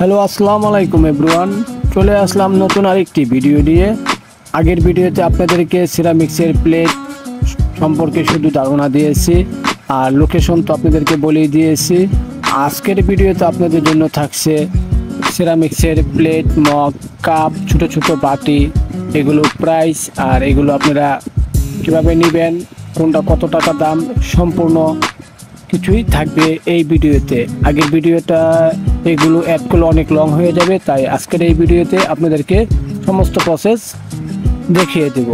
Hello, আসসালামু আলাইকুম everyone. চলে আসলাম নতুন আরেকটি ভিডিও নিয়ে। আগের ভিডিওতে আপনাদেরকে সিরামিক্সের প্লেট সম্পর্কে শুধু ধারণা দিয়েছি, আর লোকেশন তো আপনাদেরকে বলেই দিয়েছি। আজকের ভিডিওতে আপনাদের জন্য থাকছে সিরামিক্সের প্লেট, মগ, কাপ, ছোট ছোট বাটি, এগুলো প্রাইস আর এগুলো আপনারা কীভাবে নেবেন, কোনটা কত টাকা দাম, সম্পূর্ণ কিছুই থাকবে এই ভিডিওতে। আগের ভিডিওটা এগুলো অ্যাড করলে অনেক লং হয়ে যাবে, তাই আজকের এই ভিডিওতে আপনাদেরকে সমস্ত প্রসেস দেখিয়ে দেব।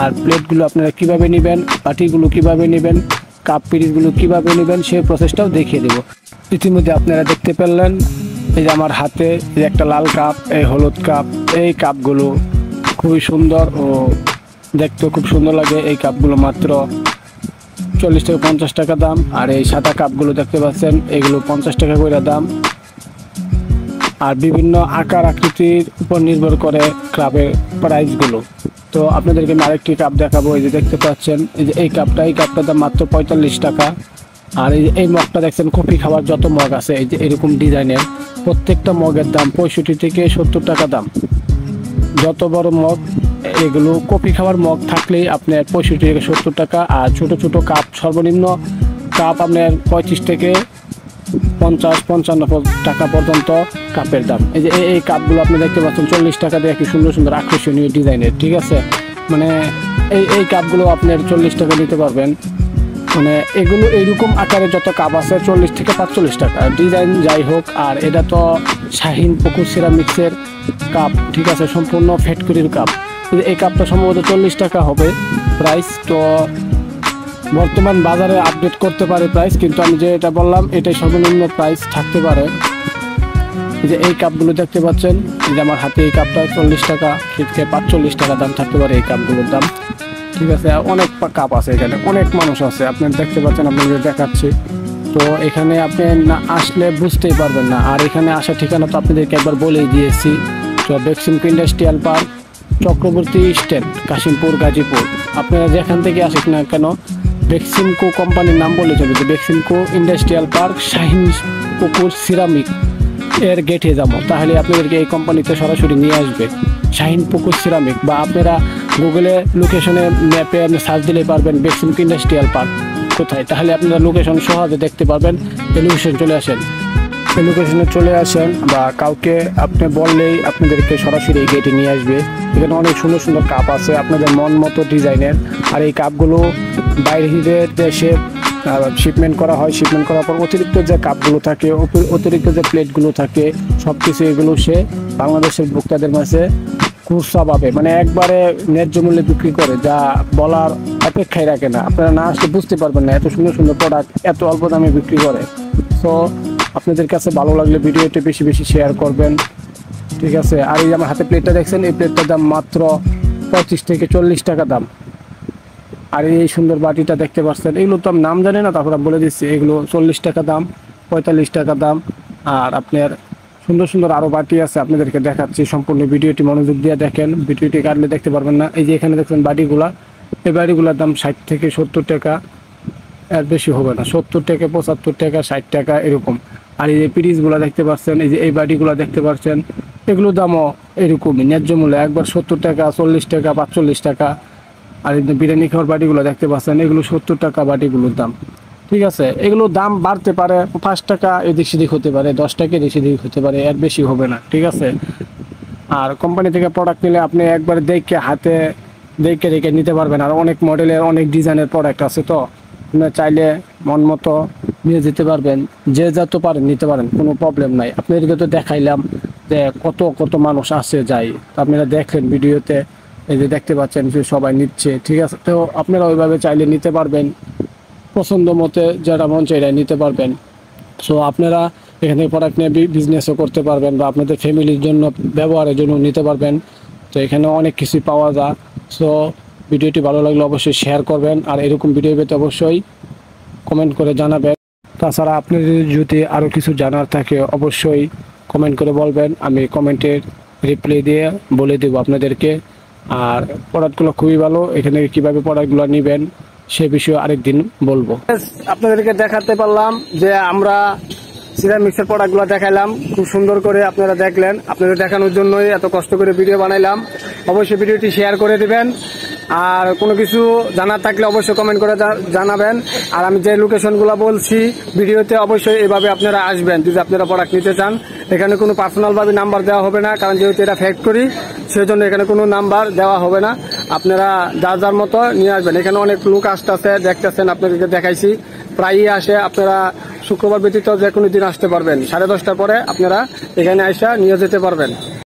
আর প্লেটগুলো আপনারা কিভাবে নেবেন, বাটিগুলো কিভাবে নেবেন, কাপ পিরিচগুলো কিভাবে নেবেন, সেই প্রসেসটাও দেখিয়ে দেব। ইতিমধ্যে আপনারা দেখতে পেলেন এই যে আমার হাতে এই একটা লাল কাপ, এই হলুদ কাপ। এই কাপগুলো খুবই সুন্দর ও দেখতেও খুব সুন্দর লাগে। এই কাপগুলো মাত্র 40 থেকে 50 টাকা দাম। আর এই সাদা কাপগুলো দেখতে পাচ্ছেন, এগুলো 50 টাকা করে দাম। আর বিভিন্ন আকার আকৃতির উপর নির্ভর করে কাপের প্রাইসগুলো। তো আপনাদেরকে আমি আরেকটি কাপ দেখাবো। এই যে দেখতে পাচ্ছেন, এই যে এই কাপটার দাম মাত্র 45 টাকা। আর এই মগটা দেখছেন, কফি খাওয়ার যত মগ আছে এই যে এরকম ডিজাইনের, প্রত্যেকটা মগের দাম 65 থেকে 70 টাকা দাম। যত বড় মগ, এগুলো কফি খাওয়ার মগ থাকলেই আপনার 65 থেকে 70 টাকা। আর ছোট ছোট কাপ, সর্বনিম্ন কাপ আপনার 35 থেকে 50-55 টাকা পর্যন্ত কাপের দাম। এই যে এই কাপগুলো আপনি দেখতে পাচ্ছেন 40 টাকা দিয়ে, কি সুন্দর সুন্দর আকর্ষণীয় ডিজাইনের, ঠিক আছে। মানে এই কাপগুলো আপনার 40 টাকা নিতে পারবেন। মানে এগুলো এইরকম আকারে যত কাপ আছে 40 থেকে 45 টাকা, ডিজাইন যাই হোক। আর এটা তো শাহিন পুকুর সিরামিক্সের কাপ, ঠিক আছে, সম্পূর্ণ ফ্যাক্টরির কাপ। এই কাপটা সম্ভবত 40 টাকা হবে প্রাইস। তো বর্তমান বাজারে আপডেট করতে পারে প্রাইস, কিন্তু আমি যে এটা বললাম এটাই সর্বনিম্ন প্রাইস থাকতে পারে। এই যে এই কাপগুলো দেখতে পাচ্ছেন, এই যে আমার হাতে এই কাপটা 40 টাকা থেকে 45 টাকা দাম থাকতে পারে এই কাপগুলোর দাম, ঠিক আছে। অনেক কাপ আছে এখানে, অনেক মানুষ আছে, আপনি দেখতে পাচ্ছেন, আপনাদের দেখাচ্ছি। তো এখানে আপনি না আসলে বুঝতেই পারবেন না। আর এখানে আসার ঠিকানা তো আপনাদেরকে একবার বলেই দিয়েছি। তো Beximco industrial park, Chakraborty stand, Kashimpur, Gazipur. আপনারা যেখান থেকে আসেন না কেন, বেক্সিমকো কোম্পানির নাম বলে চলে, যে বেক্সিমকো ইন্ডাস্ট্রিয়াল পার্ক শাহিন পুকুর সিরামিক এর গেটে যাবো, তাহলে আপনাদেরকে এই কোম্পানিতে সরাসরি নিয়ে আসবে শাহিন পুকুর সিরামিক। বা আপনারা গুগলে লোকেশনে ম্যাপে আপনি সার্চ দিলেই পারবেন বেক্সিমকো ইন্ডাস্ট্রিয়াল পার্ক কোথায়, তাহলে আপনারা লোকেশন সহজে দেখতে পারবেন। এই লোকেশন চলে আসেন, এই লোকেশনে চলে আসেন, বা কাউকে আপনি বললেই আপনাদেরকে সরাসরি এই গেটে নিয়ে আসবে। এখানে অনেক সুন্দর সুন্দর কাপ আছে আপনাদের মন মতো ডিজাইনের। আর এই কাপগুলো বাইরের দেশে শিপমেন্ট করা হয়। শিপমেন্ট করার পর অতিরিক্ত যে কাপগুলো থাকে, অতিরিক্ত যে প্লেটগুলো থাকে, সব কিছু এগুলো সে বাংলাদেশের ভোক্তাদের মাঝে খুচরা পাবে, মানে একবারে ন্যায্য মূল্যে বিক্রি করে, যা বলার অপেক্ষায় রাখে না। আপনারা না আসলে বুঝতে পারবেন না, এত সুন্দর সুন্দর প্রোডাক্ট এত অল্প দামে বিক্রি করে। সো আপনাদের কাছে ভালো লাগলে ভিডিওটি বেশি বেশি শেয়ার করবেন, ঠিক আছে। আর এই আমার হাতে প্লেটটা দেখছেন, এই প্লেটটার দাম মাত্র 25 থেকে 40 টাকা দাম। আর এই সুন্দর বাটিটা দেখতে পাচ্ছেন, এগুলো তো আমি নাম জানি না, তারপর বলে দিচ্ছি, এগুলো 40 টাকা দাম, 45 টাকা দাম। আর আপনার সুন্দর সুন্দর আরও বাটি আছে, আপনাদেরকে দেখাচ্ছি। সম্পূর্ণ ভিডিওটি মনোযোগ দিয়ে দেখেন, ভিডিওটি কাটলে দেখতে পারবেন না। এই যে এখানে দেখছেন বাটিগুলা, এই বাটিগুলোর দাম 60 থেকে 70 টাকা, এর বেশি হবে না, 70 থেকে 75 টাকা, 60 টাকা এরকম। আর এই যে পিরিচগুলো দেখতে পাচ্ছেন, এই যে এই বাটিগুলো দেখতে পাচ্ছেন, এগুলোর দামও এরকমই ন্যায্য মূল্য, একবার 70 টাকা, 40 টাকা, 45 টাকা। আর এই বিরিয়ানি খাওয়ার বাটিগুলো দেখতে পাচ্ছেন, এগুলো 70 টাকা বাটিগুলোর দাম, ঠিক আছে। এগুলোর দাম বাড়তে পারে, 5 টাকা এদিক সেদিক হতে পারে, 10 টাকা এদিক সেদিক হতে পারে, এর বেশি হবে না, ঠিক আছে। আর কোম্পানি থেকে প্রোডাক্ট নিলে আপনি একবার দেখে হাতে দেখে দেখে নিতে পারবেন। আর অনেক মডেলের অনেক ডিজাইনের প্রোডাক্ট আছে, তো আপনি চাইলে মন মতো নিয়ে যেতে পারবেন, যে যত পারেন নিতে পারেন, কোনো প্রবলেম নাই। আপনাদেরকে তো দেখাইলাম যে কত কত মানুষ আসে যায়, তো আপনারা দেখলেন ভিডিওতে, এই যে দেখতে পাচ্ছেন যে সবাই নিচ্ছে, ঠিক আছে। তো আপনারা ওইভাবে চাইলে নিতে পারবেন, পছন্দ মতে যেটা মন চাইলে নিতে পারবেন। সো আপনারা এখান থেকে প্রোডাক্ট নিয়ে বিজনেসও করতে পারবেন, বা আপনাদের ফ্যামিলির জন্য ব্যবহারের জন্য নিতে পারবেন। তো এখানে অনেক কিছু পাওয়া যায়। সো ভিডিওটি ভালো লাগলে অবশ্যই শেয়ার করবেন, আর এরকম ভিডিও পেতে অবশ্যই কমেন্ট করে জানাবেন। তাছাড়া আপনাদের যদি আরও কিছু জানার থাকে অবশ্যই কমেন্ট করে বলবেন, আমি কমেন্টের রিপ্লাই দিয়ে বলে দেবো আপনাদেরকে। আর প্রোডাক্টগুলো খুবই ভালো, এখানে কীভাবে প্রোডাক্টগুলো নেবেন সে বিষয়ে আরেকদিন বলবো। আপনাদেরকে দেখাতে পারলাম যে আমরা সিরামিক্সের প্রোডাক্টগুলো দেখাইলাম, খুব সুন্দর করে আপনারা দেখলেন। আপনাদের দেখানোর জন্যই এত কষ্ট করে ভিডিও বানাইলাম। অবশ্যই ভিডিওটি শেয়ার করে দিবেন, আর কোনো কিছু জানার থাকলে অবশ্যই কমেন্ট করে জানাবেন। আর আমি যে লোকেশনগুলো বলছি ভিডিওতে অবশ্যই এভাবে আপনারা আসবেন যদি আপনারা প্রোডাক্ট নিতে চান। এখানে কোনো পার্সোনালভাবে নাম্বার দেওয়া হবে না, কারণ যেহেতু এটা ফ্যাক্টরি, সেই জন্য এখানে কোনো নাম্বার দেওয়া হবে না। আপনারা যার যার মতো নিয়ে আসবেন। এখানে অনেক লোক আসতেছে, দেখতেছেন, আপনাদেরকে দেখাইছি, প্রায়ই আসে। আপনারা শুক্রবার ব্যতীত যে কোনো দিন আসতে পারবেন, 10:30টার পরে আপনারা এখানে এসে নিয়ে যেতে পারবেন।